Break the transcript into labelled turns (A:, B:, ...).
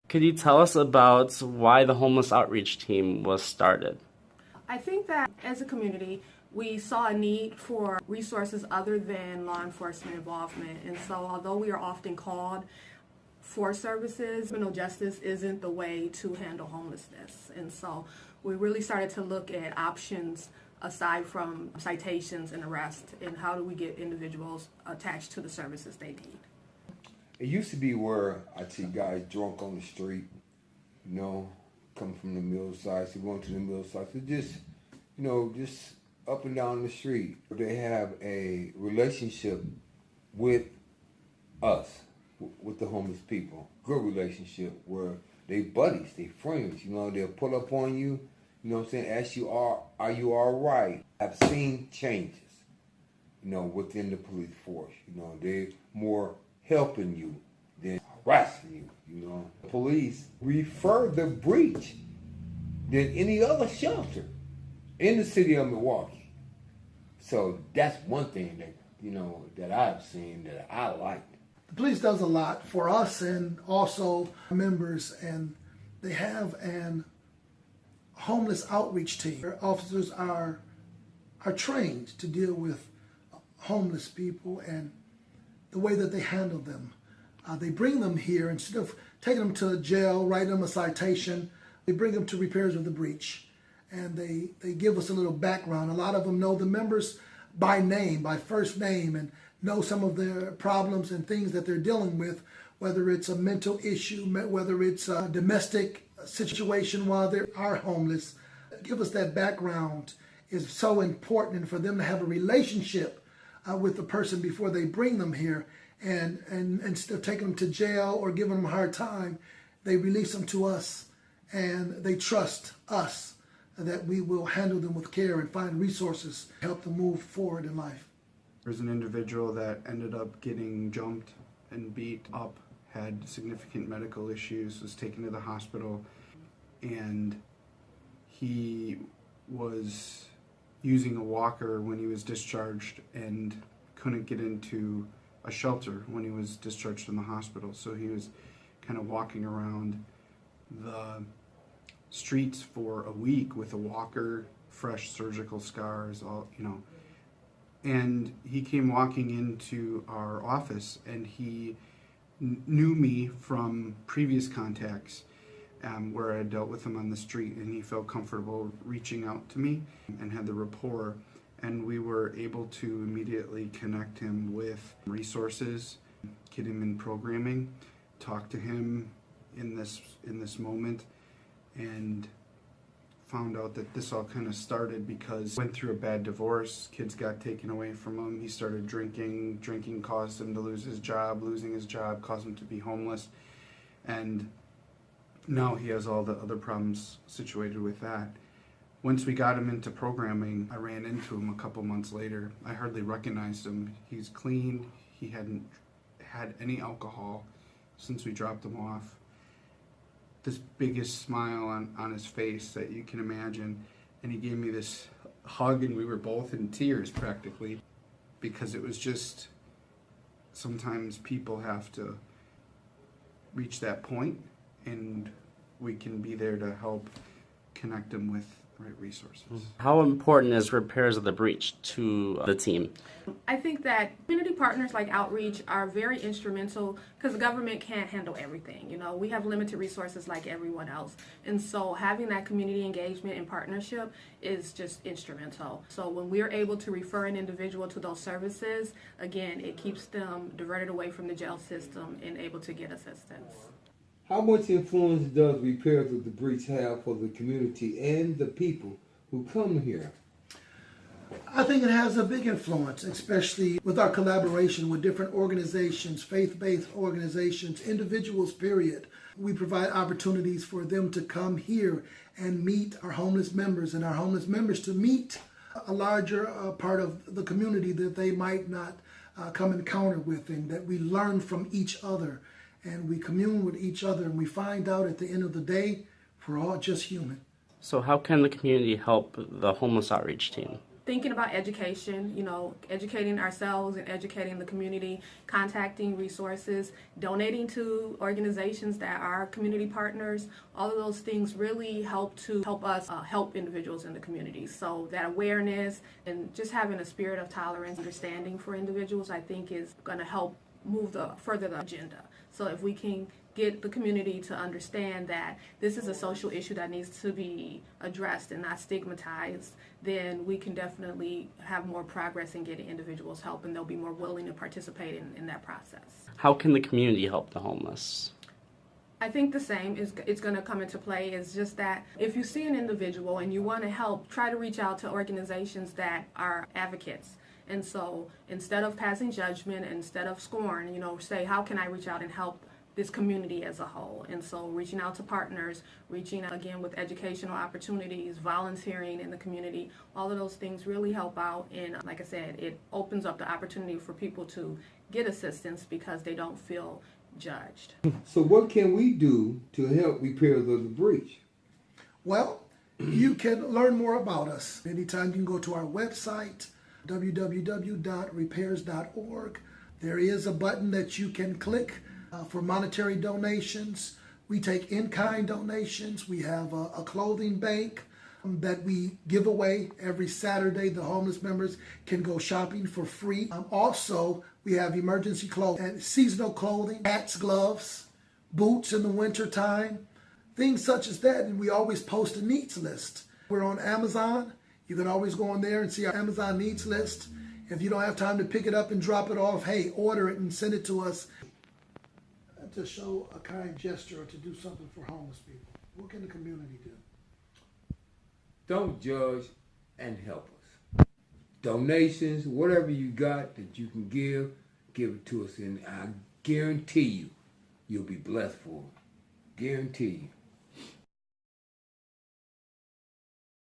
A: Could you tell us about why the homeless outreach team was started?
B: I think that as a community, we saw a need for resources other than law enforcement involvement. And so although we are often called for services, criminal justice isn't the way to handle homelessness. And so we really started to look at options aside from citations and arrest, and how do we get individuals attached to the services they need.
C: It used to be where I'd see guys drunk on the street, coming from the mill side, so going to the mill side, so just up and down the street. They have a relationship with us, with the homeless people. Good relationship where they buddies, they friends, they'll pull up on you, ask you, are you all right? I've seen changes, within the police force. They're more helping you than harassing you, Police refer the breach than any other shelter in the city of Milwaukee. So that's one thing that, that I've seen that I liked.
D: The police does a lot for us and also members, and they have an homeless outreach team. Their officers are trained to deal with homeless people and the way that they handle them. They bring them here instead of taking them to jail, writing them a citation. They bring them to repairs of the breach, and they give us a little background. A lot of them know the members by name, by first name, and know some of their problems and things that they're dealing with, whether it's a mental issue, whether it's a domestic situation while they are homeless. Give us that background is so important for them to have a relationship with the person before they bring them here, and instead of taking them to jail or giving them a hard time, they release them to us, and they trust us that we will handle them with care and find resources to help them move forward in life.
E: There's an individual that ended up getting jumped and beat up, had significant medical issues, was taken to the hospital, and he was using a walker when he was discharged and couldn't get into a shelter when he was discharged from the hospital. So he was kind of walking around the streets for a week with a walker, fresh surgical scars, and he came walking into our office, and he knew me from previous contacts where I had dealt with him on the street, and he felt comfortable reaching out to me and had the rapport, and we were able to immediately connect him with resources, get him in programming, talk to him in this moment, and found out that this all kind of started because he went through a bad divorce, kids got taken away from him, he started drinking caused him to lose his job, losing his job caused him to be homeless, and now he has all the other problems situated with that. Once we got him into programming, I ran into him a couple months later. I hardly recognized him. He's clean, he hadn't had any alcohol since we dropped him off. This biggest smile on his face that you can imagine, and he gave me this hug, and we were both in tears practically, because it was just, sometimes people have to reach that point, and we can be there to help connect them with right resources.
A: How important is repairs of the breach to the team?
B: I think that community partners like Outreach are very instrumental because the government can't handle everything. We have limited resources like everyone else. And so having that community engagement and partnership is just instrumental. So when we're able to refer an individual to those services, again, it keeps them diverted away from the jail system and able to get assistance.
C: How much influence does repairs of the breach have for the community and the people who come here?
D: I think it has a big influence, especially with our collaboration with different organizations, faith-based organizations, individuals, period. We provide opportunities for them to come here and meet our homeless members, and our homeless members to meet a larger part of the community that they might not come encounter with, and that we learn from each other. And we commune with each other, and we find out at the end of the day, we're all just human.
A: So how can the community help the homeless outreach team?
B: thinking about education, educating ourselves and educating the community, contacting resources, donating to organizations that are community partners. All of those things really help us help individuals in the community. So that awareness and just having a spirit of tolerance, understanding for individuals, I think is going to help further the agenda. So if we can get the community to understand that this is a social issue that needs to be addressed and not stigmatized, then we can definitely have more progress in getting individuals help, and they'll be more willing to participate in that process.
A: How can the community help the homeless?
B: I think the same it's going to come into play. Is just that if you see an individual and you want to help, try to reach out to organizations that are advocates. And so instead of passing judgment, instead of scorn, say, how can I reach out and help this community as a whole? And so reaching out to partners, reaching out again with educational opportunities, volunteering in the community, all of those things really help out. And like I said, it opens up the opportunity for people to get assistance because they don't feel judged.
C: So what can we do to help repair the breach?
D: Well, you can learn more about us. Anytime you can go to our website, www.repairs.org. There is a button that you can click for monetary donations. We take in-kind donations. We have a clothing bank that we give away every Saturday. The homeless members can go shopping for free. Also, we have emergency clothing and seasonal clothing, hats, gloves, boots in the winter time, things such as that. And we always post a needs list. We're on Amazon. You can always go on there and see our Amazon needs list. If you don't have time to pick it up and drop it off, hey, order it and send it to us. To show a kind gesture or to do something for homeless people. What can the community do?
C: Don't judge and help us. Donations, whatever you got that you can give it to us. And I guarantee you'll be blessed for it. Guarantee you.